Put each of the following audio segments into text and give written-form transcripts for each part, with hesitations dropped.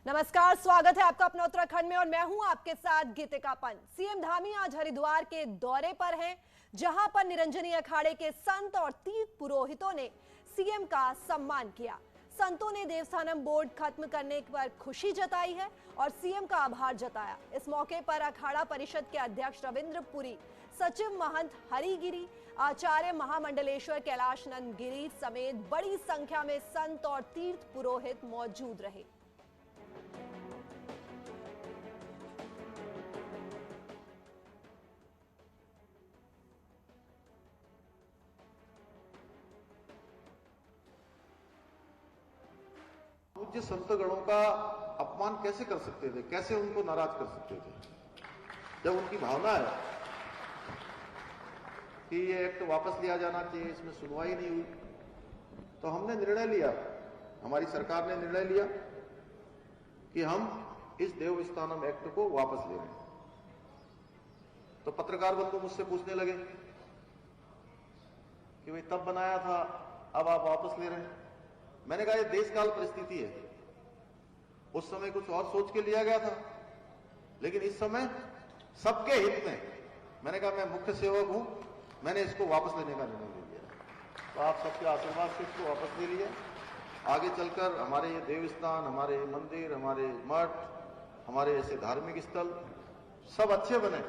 नमस्कार, स्वागत है आपका अपना उत्तराखंड में और मैं हूं आपके साथ गीतिका पंत। सीएम धामी आज हरिद्वार के दौरे पर हैं, जहां पर निरंजनी अखाड़े के संत और तीर्थ पुरोहितों ने सीएम का सम्मान किया। संतों ने देवस्थानम बोर्ड खत्म करने पर खुशी जताई है और सीएम का आभार जताया। इस मौके पर अखाड़ा परिषद के अध्यक्ष रविंद्र पुरी, सचिव महंत हरिगिरी, आचार्य महामंडलेश्वर कैलाश नंद गिरी समेत बड़ी संख्या में संत और तीर्थ पुरोहित मौजूद रहे। पूज्य संतगणों का अपमान कैसे कर सकते थे, कैसे उनको नाराज कर सकते थे, जब उनकी भावना है कि ये एक्ट वापस लिया जाना चाहिए, इसमें सुनवाई नहीं हुई, तो हमने निर्णय लिया, हमारी सरकार ने निर्णय लिया कि हम इस देवस्थानम एक्ट को वापस ले रहे हैं। तो पत्रकार बंधु मुझसे पूछने लगे कि भाई तब बनाया था, अब आप वापस ले रहे हैं। मैंने कहा ये देशकाल परिस्थिति है, उस समय कुछ और सोच के लिया गया था, लेकिन इस समय सबके हित में मैंने कहा मैं मुख्य सेवक हूं, मैंने इसको वापस लेने का निर्णय ले लिया। तो आप सबके आशीर्वाद से इसको वापस ले लिए। आगे चलकर हमारे ये देवस्थान, हमारे मंदिर, हमारे मठ, हमारे ऐसे धार्मिक स्थल सब अच्छे बने।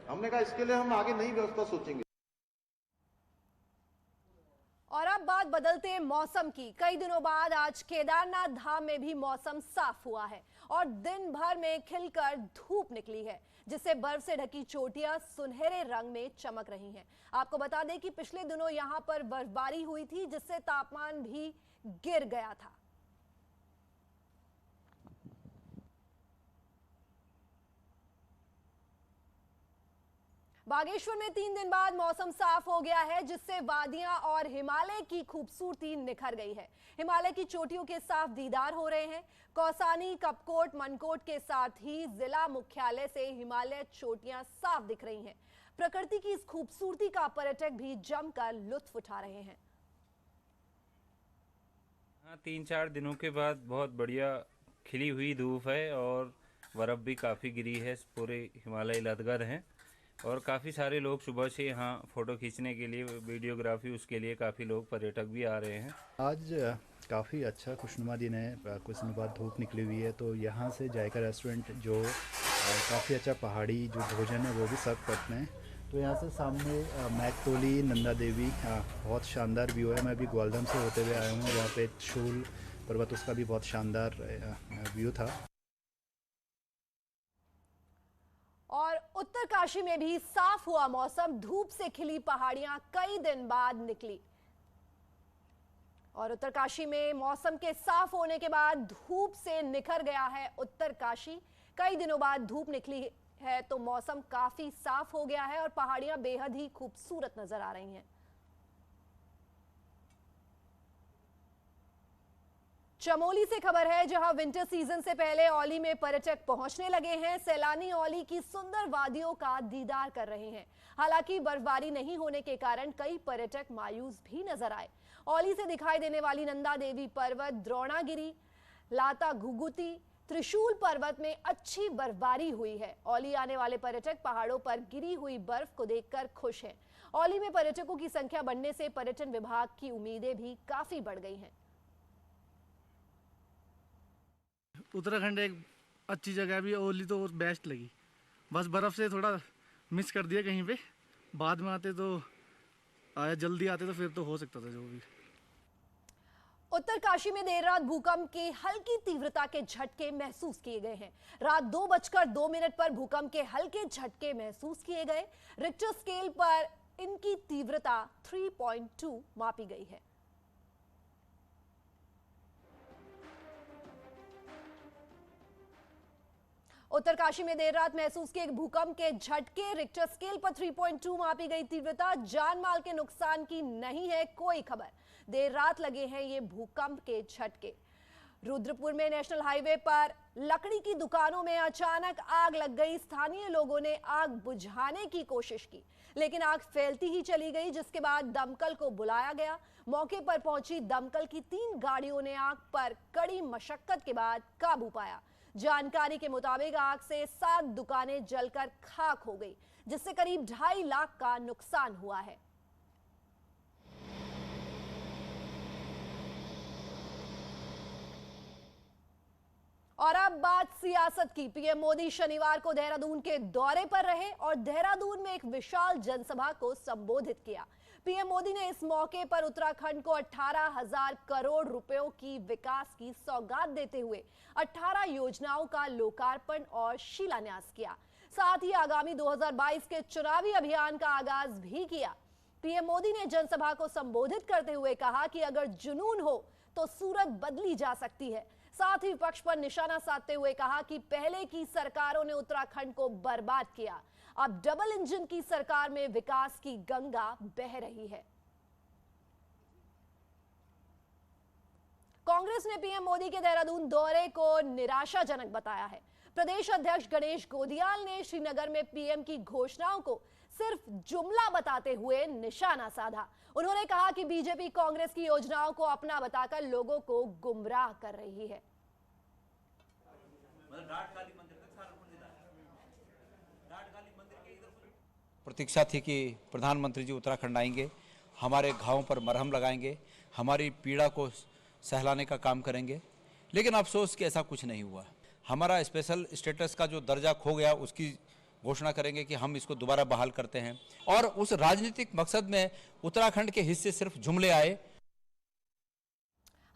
हमने कहा इसके लिए हम आगे नई व्यवस्था सोचेंगे। और अब बात बदलते मौसम की। कई दिनों बाद आज केदारनाथ धाम में भी मौसम साफ हुआ है और दिन भर में खिलकर धूप निकली है, जिससे बर्फ से ढकी चोटियां सुनहरे रंग में चमक रही हैं। आपको बता दें कि पिछले दिनों यहां पर बर्फबारी हुई थी, जिससे तापमान भी गिर गया था। बागेश्वर में 3 दिन बाद मौसम साफ हो गया है, जिससे वादियां और हिमालय की खूबसूरती निखर गई है। हिमालय की चोटियों के साफ दीदार हो रहे हैं। कौसानी, कपकोट, मनकोट के साथ ही जिला मुख्यालय से हिमालय चोटियां साफ दिख रही हैं। प्रकृति की इस खूबसूरती का पर्यटक भी जमकर लुत्फ उठा रहे हैं। 3-4 दिनों के बाद बहुत बढ़िया खिली हुई धूप है और बर्फ भी काफ़ी गिरी है, पूरे हिमालय लदगद हैं और काफ़ी सारे लोग सुबह से यहाँ फ़ोटो खींचने के लिए, वीडियोग्राफी, उसके लिए काफ़ी लोग पर्यटक भी आ रहे हैं। आज काफ़ी अच्छा खुशनुमा दिन है, कुछ दिनों बाद धूप निकली हुई है, तो यहाँ से जायका रेस्टोरेंट जो काफ़ी अच्छा पहाड़ी जो भोजन है वो भी सर्व करते हैं। तो यहाँ से सामने मैकतोली, नंदा देवी, बहुत शानदार व्यू है। मैं अभी ग्वालदम से होते हुए आया हूँ, जहाँ पे शूल पर्वत, उसका भी बहुत शानदार व्यू था। और उत्तरकाशी में भी साफ हुआ मौसम, धूप से खिली पहाड़ियां कई दिन बाद निकली। और उत्तरकाशी में मौसम के साफ होने के बाद धूप से निखर गया है उत्तरकाशी। कई दिनों बाद धूप निकली है तो मौसम काफी साफ हो गया है और पहाड़ियां बेहद ही खूबसूरत नजर आ रही हैं। चमोली से खबर है, जहां विंटर सीजन से पहले औली में पर्यटक पहुंचने लगे हैं। सैलानी औली की सुंदर वादियों का दीदार कर रहे हैं। हालांकि बर्फबारी नहीं होने के कारण कई पर्यटक मायूस भी नजर आए। औली से दिखाई देने वाली नंदा देवी पर्वत, द्रोणागिरी, लाता घुघुती, त्रिशूल पर्वत में अच्छी बर्फबारी हुई है। औली आने वाले पर्यटक पहाड़ों पर गिरी हुई बर्फ को देखकर खुश हैं। औली में पर्यटकों की संख्या बढ़ने से पर्यटन विभाग की उम्मीदें भी काफी बढ़ गई हैं। उत्तराखंड एक अच्छी जगह भी, ओली तो बेस्ट लगी। बस बर्फ़ से थोड़ा मिस कर दिया कहीं पे, बाद में आते तो आया, जल्दी आते तो फिर तो हो सकता था जो भी। उत्तरकाशी में देर रात भूकंप के हल्की तीव्रता के झटके महसूस किए गए हैं। रात 2:02 पर भूकंप के हल्के झटके महसूस किए गए। रिक्टर स्केल पर इनकी तीव्रता 3.2 मापी गई है। उत्तरकाशी में देर रात महसूस किए भूकंप के झटके, रिक्टर स्केल पर 3.2 मापी गई तीव्रता। जान माल के नुकसान की नहीं है कोई खबर। देर रात लगे हैं ये भूकंप के झटके। रुद्रपुर में नेशनल हाईवे पर लकड़ी की दुकानों में अचानक आग लग गई। स्थानीय लोगों ने आग बुझाने की कोशिश की, लेकिन आग फैलती ही चली गई, जिसके बाद दमकल को बुलाया गया। मौके पर पहुंची दमकल की 3 गाड़ियों ने आग पर कड़ी मशक्कत के बाद काबू पाया। जानकारी के मुताबिक आग से 7 दुकानें जलकर खाक हो गई, जिससे करीब 2.5 लाख का नुकसान हुआ है। और अब बात सियासत की। पीएम मोदी शनिवार को देहरादून के दौरे पर रहे और देहरादून में एक विशाल जनसभा को संबोधित किया। पीएम मोदी ने इस मौके पर उत्तराखंड को 18,000 करोड़ रुपयों की विकास की सौगात देते हुए 18 योजनाओं का लोकार्पण और शिलान्यास किया। साथ ही आगामी 2022 के चुनावी अभियान का आगाज भी किया। पीएम मोदी ने जनसभा को संबोधित करते हुए कहा कि अगर जुनून हो तो सूरत बदली जा सकती है। साथ ही विपक्ष पर निशाना साधते हुए कहा कि पहले की सरकारों ने उत्तराखंड को बर्बाद किया, अब डबल इंजन की सरकार में विकास की गंगा बह रही है। कांग्रेस ने पीएम मोदी के देहरादून दौरे को निराशाजनक बताया है। प्रदेश अध्यक्ष गणेश गोदियाल ने श्रीनगर में पीएम की घोषणाओं को सिर्फ जुमला बताते हुए निशाना साधा। उन्होंने कहा कि बीजेपी कांग्रेस की योजनाओं को अपना बताकर लोगों को गुमराह कर रही है। प्रतीक्षा थी कि प्रधानमंत्री जी उत्तराखंड आएंगे, हमारे घावों पर मरहम लगाएंगे, हमारी पीड़ा को सहलाने का काम करेंगे, लेकिन अफसोस कि ऐसा कुछ नहीं हुआ। हमारा स्पेशल स्टेटस का जो दर्जा खो गया उसकी घोषणा करेंगे कि हम इसको दोबारा बहाल करते हैं, और उस राजनीतिक मकसद में उत्तराखंड के हिस्से सिर्फ जुमले आए।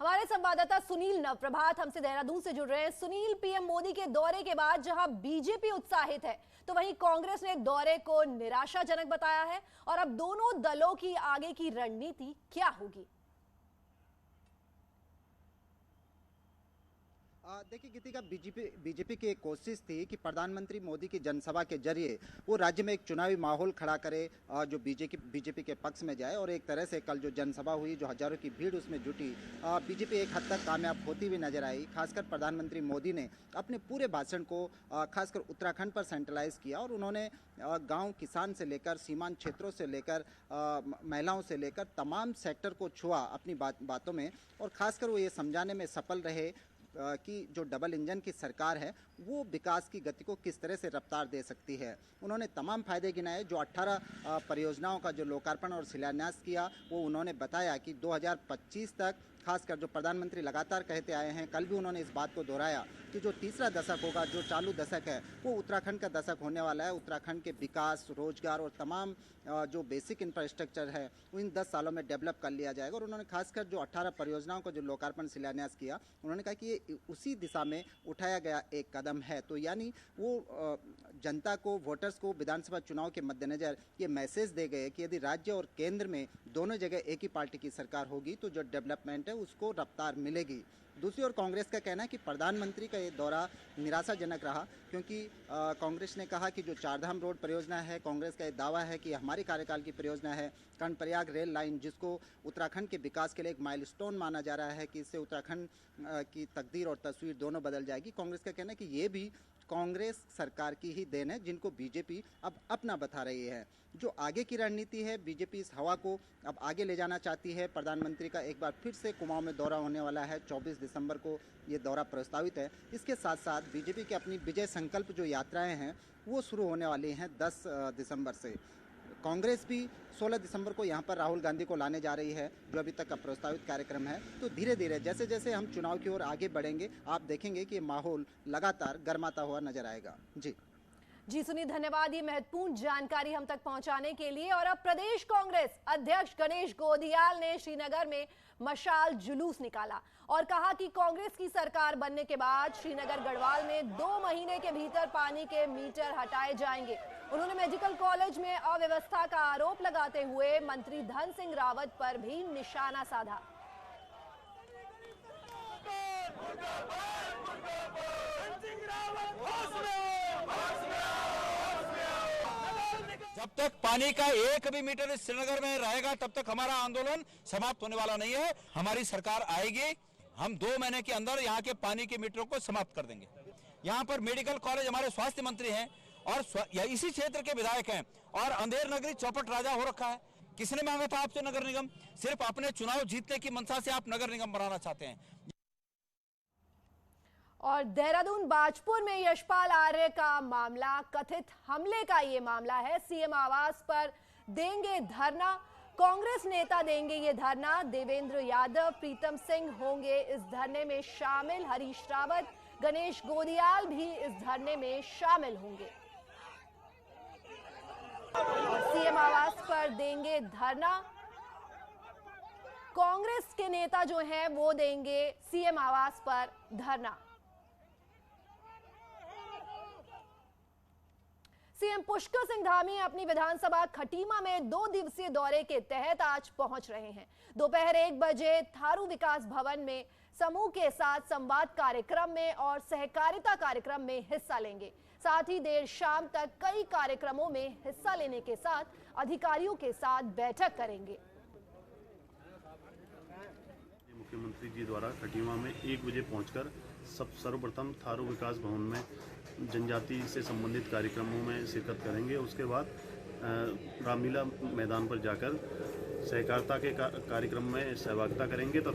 हमारे संवाददाता सुनील नवप्रभात हमसे देहरादून से जुड़ रहे हैं। सुनील, पीएम मोदी के दौरे के बाद जहां बीजेपी उत्साहित है तो वहीं कांग्रेस ने दौरे को निराशाजनक बताया है, और अब दोनों दलों की आगे की रणनीति क्या होगी? देखिए गीतिका, बीजेपी की एक कोशिश थी कि प्रधानमंत्री मोदी की जनसभा के जरिए वो राज्य में एक चुनावी माहौल खड़ा करे जो बीजेपी के पक्ष में जाए, और एक तरह से कल जो जनसभा हुई, जो हजारों की भीड़ उसमें जुटी, बीजेपी एक हद तक कामयाब होती हुई नजर आई। खासकर प्रधानमंत्री मोदी ने अपने पूरे भाषण को खासकर उत्तराखंड पर सेंट्रलाइज किया, और उन्होंने गाँव किसान से लेकर सीमांत क्षेत्रों से लेकर महिलाओं से लेकर तमाम सेक्टर को छुआ अपनी बातों में, और खासकर वो ये समझाने में सफल रहे कि जो डबल इंजन की सरकार है वो विकास की गति को किस तरह से रफ्तार दे सकती है। उन्होंने तमाम फायदे गिनाए। जो 18 परियोजनाओं का जो लोकार्पण और शिलान्यास किया, वो उन्होंने बताया कि 2025 तक, खासकर जो प्रधानमंत्री लगातार कहते आए हैं, कल भी उन्होंने इस बात को दोहराया कि जो तीसरा दशक होगा, जो चालू दशक है, वो उत्तराखंड का दशक होने वाला है। उत्तराखंड के विकास, रोजगार और तमाम जो बेसिक इंफ्रास्ट्रक्चर है वो इन 10 सालों में डेवलप कर लिया जाएगा। और उन्होंने खासकर जो 18 परियोजनाओं का जो लोकार्पण शिलान्यास किया, उन्होंने कहा कि ये उसी दिशा में उठाया गया एक कदम है। तो यानी वो जनता को, वोटर्स को विधानसभा चुनाव के मद्देनजर ये मैसेज दे गए कि यदि राज्य और केंद्र में दोनों जगह एक ही पार्टी की सरकार होगी तो जो डेवलपमेंट है उसको रफ्तार मिलेगी। दूसरी ओर कांग्रेस का कहना है कि प्रधानमंत्री का ये दौरा निराशाजनक रहा, क्योंकि कांग्रेस ने कहा कि जो चारधाम रोड परियोजना है, कांग्रेस का ये दावा है कि हमारे कार्यकाल की परियोजना है। कर्णप्रयाग रेल लाइन, जिसको उत्तराखंड के विकास के लिए एक माइलस्टोन माना जा रहा है कि इससे उत्तराखंड की तकदीर और तस्वीर दोनों बदल जाएगी। कांग्रेस का कहना है कि ये भी कांग्रेस सरकार की ही देन है, जिनको बीजेपी अब अपना बता रही है। जो आगे की रणनीति है, बीजेपी इस हवा को अब आगे ले जाना चाहती है। प्रधानमंत्री का एक बार फिर से कुमाऊं में दौरा होने वाला है, 24 दिसंबर को ये दौरा प्रस्तावित है। इसके साथ साथ बीजेपी की अपनी विजय संकल्प जो यात्राएं हैं वो शुरू होने वाली हैं 10 दिसंबर से। कांग्रेस भी 16 दिसंबर को यहाँ पर राहुल गांधी को लाने जा रही है, जो अभी तक का प्रस्तावित कार्यक्रम है। तो धीरे धीरे जैसे जैसे हम चुनाव की ओर आगे बढ़ेंगे, आप देखेंगे कि माहौल लगातार गर्माता हुआ नजर आएगा। जी सुनील, धन्यवाद ये महत्वपूर्ण जानकारी हम तक पहुंचाने के लिए। और अब प्रदेश कांग्रेस अध्यक्ष गणेश गोदियाल ने श्रीनगर में मशाल जुलूस निकाला और कहा कि कांग्रेस की सरकार बनने के बाद श्रीनगर गढ़वाल में 2 महीने के भीतर पानी के मीटर हटाए जाएंगे। उन्होंने मेडिकल कॉलेज में अव्यवस्था का आरोप लगाते हुए मंत्री धन सिंह रावत पर भी निशाना साधा। जब तक पानी का 1 भी मीटर इस श्रीनगर में रहेगा तब तक हमारा आंदोलन समाप्त होने वाला नहीं है। हमारी सरकार आएगी, हम 2 महीने के अंदर यहाँ के पानी के मीटरों को समाप्त कर देंगे। यहाँ पर मेडिकल कॉलेज, हमारे स्वास्थ्य मंत्री हैं और इसी क्षेत्र के विधायक हैं, और अंधेर नगरी चौपट राजा हो रखा है। किसने मांगा था आपसे नगर निगम? सिर्फ अपने चुनाव जीतने की मंशा से आप नगर निगम बनाना चाहते हैं। और देहरादून बाजपुर में यशपाल आर्य का मामला, कथित हमले का ये मामला है। सीएम आवास पर देंगे धरना, कांग्रेस नेता देंगे ये धरना। देवेंद्र यादव, प्रीतम सिंह होंगे इस धरने में शामिल। हरीश रावत, गणेश गोदियाल भी इस धरने में शामिल होंगे। और सीएम आवास पर देंगे धरना, कांग्रेस के नेता जो हैं वो देंगे सीएम आवास पर धरना। सीएम पुष्कर सिंह धामी अपनी विधानसभा खटीमा में 2 दिवसीय दौरे के तहत आज पहुंच रहे हैं। दोपहर 1 बजे थारू विकास भवन में समूह के साथ संवाद कार्यक्रम में और सहकारिता कार्यक्रम में हिस्सा लेंगे। साथ ही देर शाम तक कई कार्यक्रमों में हिस्सा लेने के साथ अधिकारियों के साथ बैठक करेंगे। मुख्यमंत्री जी द्वारा खटीमा में 1 बजे पहुंचकर सर्वप्रथम थारू विकास भवन में जनजाति से संबंधित कार्यक्रमों में शिरकत करेंगे। उसके बाद रामलीला मैदान पर जाकर सहकारिता के कार्यक्रम में सहभागिता करेंगे। तो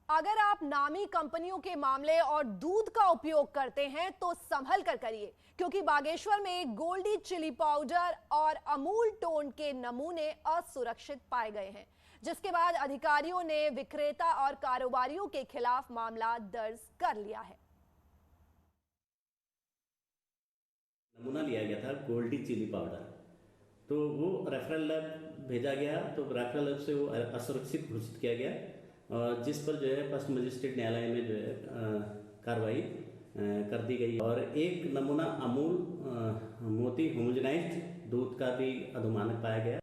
अगर आप नामी कंपनियों के मामले और दूध का उपयोग करते हैं तो संभल कर करिए, क्योंकि बागेश्वर में गोल्डी चिली पाउडर और अमूल टोन के नमूने असुरक्षित पाए गए हैं, जिसके बाद अधिकारियों ने विक्रेता और कारोबारियों के खिलाफ मामला दर्ज कर लिया है। नमूना लिया गया था गोल्डी चिली पाउडर, तो वो रेफरल लैब भेजा गया, तो रेफरल लैब से वो असुरक्षित घोषित किया गया, और जिस पर जो है फर्स्ट मजिस्ट्रेट न्यायालय में जो है कार्रवाई कर दी गई। और एक नमूना अमूल मोती होमोजेनाइज्ड दूध का भी अधोमानक पाया गया।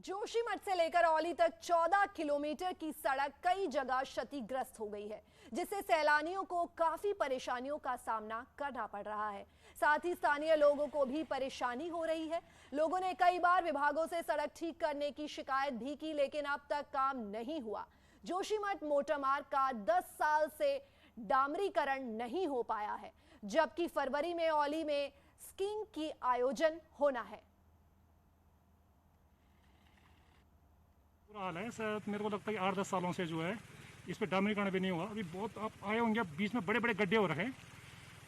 जोशीमठ से लेकर औली तक 14 किलोमीटर की सड़क कई जगह क्षतिग्रस्त हो गई है, जिससे सैलानियों को काफी परेशानियों का सामना करना पड़ रहा है। साथ ही स्थानीय लोगों को भी परेशानी हो रही है। लोगों ने कई बार विभागों से सड़क ठीक करने की शिकायत भी की, लेकिन अब तक काम नहीं हुआ। जोशीमठ मोटर मार्ग का 10 साल से डामरीकरण नहीं हो पाया है, जबकि फरवरी में औली में स्कीइंग की आयोजन होना है। हाल है सर, मेरे को लगता है कि 8-10 सालों से जो है इस पर डामरीकरण भी नहीं हुआ। अभी बहुत आप आए होंगे, बीच में बड़े बड़े गड्ढे हो रहे हैं,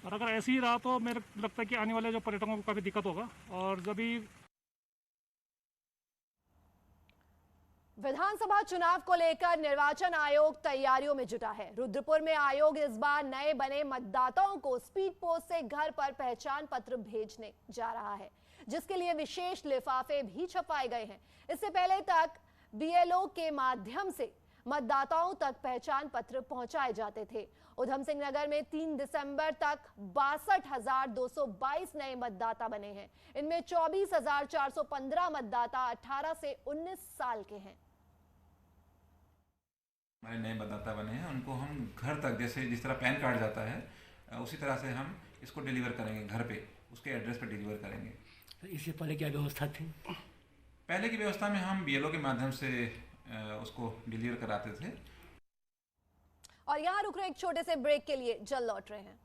और अगर ऐसे ही रहा तो मेरे लगता है कि आने वाले जो पर्यटकों को काफ़ी दिक्कत होगा। और जब भी विधानसभा चुनाव को लेकर निर्वाचन आयोग तैयारियों में जुटा है। रुद्रपुर में आयोग इस बार नए बने मतदाताओं को स्पीड पोस्ट से घर पर पहचान पत्र भेजने जा रहा है, जिसके लिए विशेष लिफाफे भी छपवाए गए हैं। इससे पहले तक बीएलओ के माध्यम से मतदाताओं तक पहचान पत्र पहुंचाए जाते थे। उधम सिंह नगर में 3 दिसंबर तक 62,222 नए मतदाता बने हैं। इनमें 24,415 मतदाता 18 से 19 साल के हैं। हमारे नए मतदाता बने हैं, उनको हम घर तक, जैसे जिस तरह पैन कार्ड जाता है उसी तरह से हम इसको डिलीवर करेंगे, घर पे उसके एड्रेस पे डिलीवर करेंगे। इससे पहले क्या व्यवस्था थी? पहले की व्यवस्था में हम बीएलओ के माध्यम से उसको डिलीवर कराते थे। और यहाँ रुक रहे एक छोटे से ब्रेक के लिए, जल्द लौट रहे हैं।